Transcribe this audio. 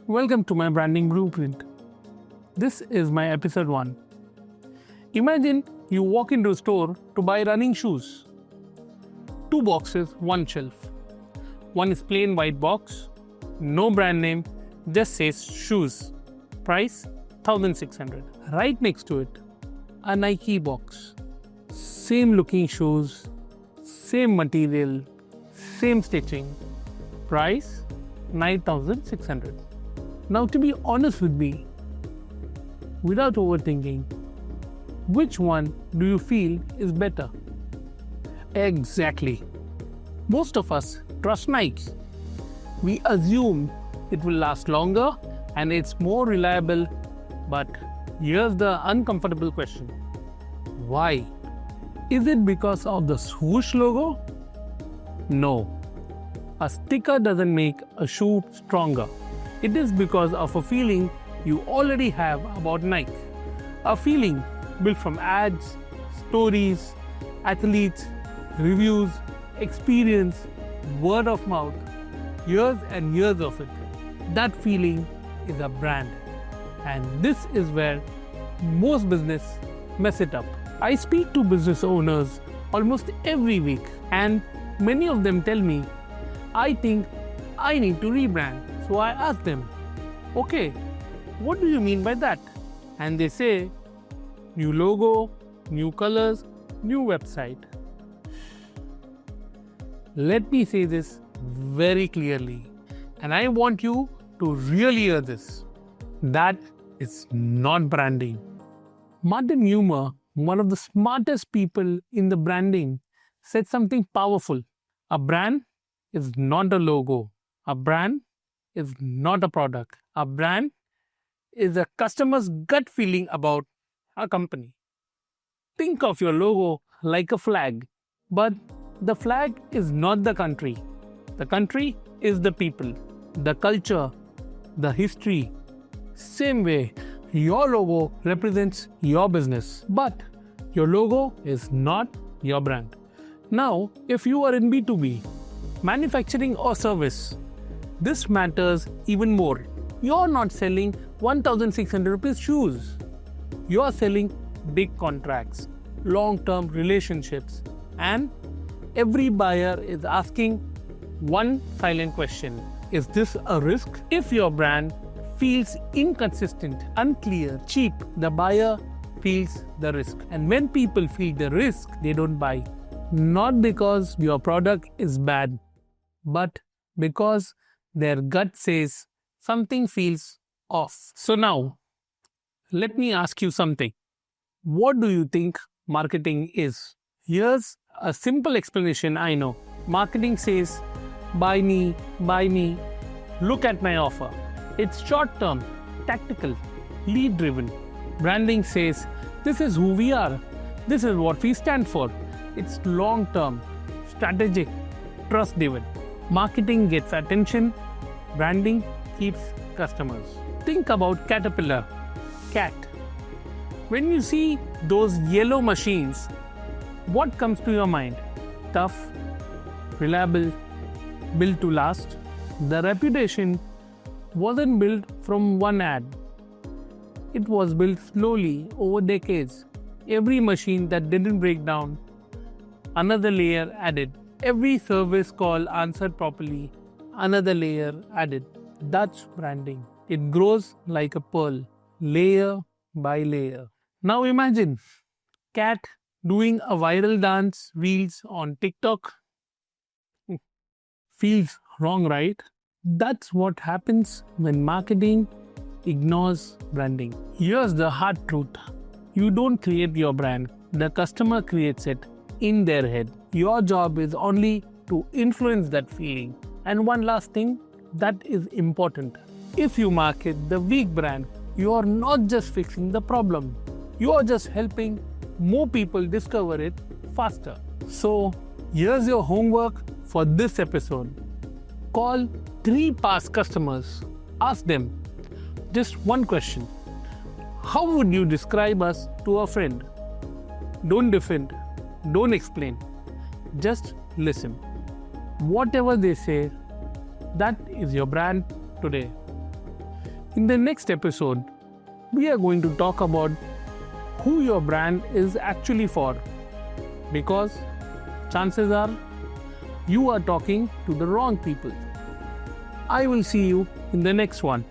Welcome to my branding blueprint. This is my episode 1. Imagine you walk into a store to buy running shoes. 2 boxes, 1 shelf. One is plain white box, no brand name, just says shoes. Price 1600. Right next to it, a Nike box. Same looking shoes, same material, same stitching. Price 9600. Now, to be honest with me, without overthinking, which one do you feel is better? Exactly. Most of us trust Nike. We assume it will last longer and it's more reliable. But here's the uncomfortable question. Why? Is it because of the swoosh logo? No. A sticker doesn't make a shoe stronger. It is because of a feeling you already have about Nike. A feeling built from ads, stories, athletes, reviews, experience, word of mouth, years and years of it. That feeling is a brand. And this is where most business mess it up. I speak to business owners almost every week, and many of them tell me, I think I need to rebrand. So I ask them, okay, what do you mean by that? And they say, new logo, new colors, new website. Let me say this very clearly, and I want you to really hear this. That is not branding. Martin Neumer, one of the smartest people in the branding, said something powerful. A brand is not a logo. A brand is not a product. A brand is a customer's gut feeling about a company. Think of your logo like a flag, but the flag is not the country. The country is the people, the culture, the history. Same way, your logo represents your business, but your logo is not your brand. Now, if you are in B2B, manufacturing or service, this matters even more. You're not selling 1,600 rupees shoes. You're selling big contracts, long-term relationships, and every buyer is asking one silent question. Is this a risk? If your brand feels inconsistent, unclear, cheap, the buyer feels the risk. And when people feel the risk, they don't buy. Not because your product is bad, but because their gut says something feels off. So now, let me ask you something. What do you think marketing is? Here's a simple explanation I know. Marketing says, buy me, look at my offer. It's short-term, tactical, lead-driven. Branding says, this is who we are. This is what we stand for. It's long-term, strategic, trust-driven. Marketing gets attention. Branding keeps customers. Think about Caterpillar, cat. When you see those yellow machines, what comes to your mind? Tough, reliable, built to last. The reputation wasn't built from one ad. It was built slowly over decades. Every machine that didn't break down, another layer added. Every service call answered properly, another layer added. That's branding. It grows like a pearl, layer by layer. Now imagine cat doing a viral dance reels on TikTok. Feels wrong, right? That's what happens when marketing ignores branding. Here's the hard truth. You don't create your brand. The customer creates it in their head. Your job is only to influence that feeling. And one last thing that is important. If you market the weak brand, you are not just fixing the problem. You are just helping more people discover it faster. So, here's your homework for this episode. Call 3 past customers. Ask them just one question. How would you describe us to a friend? Don't defend. Don't explain. Just listen. Whatever they say, that is your brand today. In the next episode, we are going to talk about who your brand is actually for. Because chances are you are talking to the wrong people. I will see you in the next one.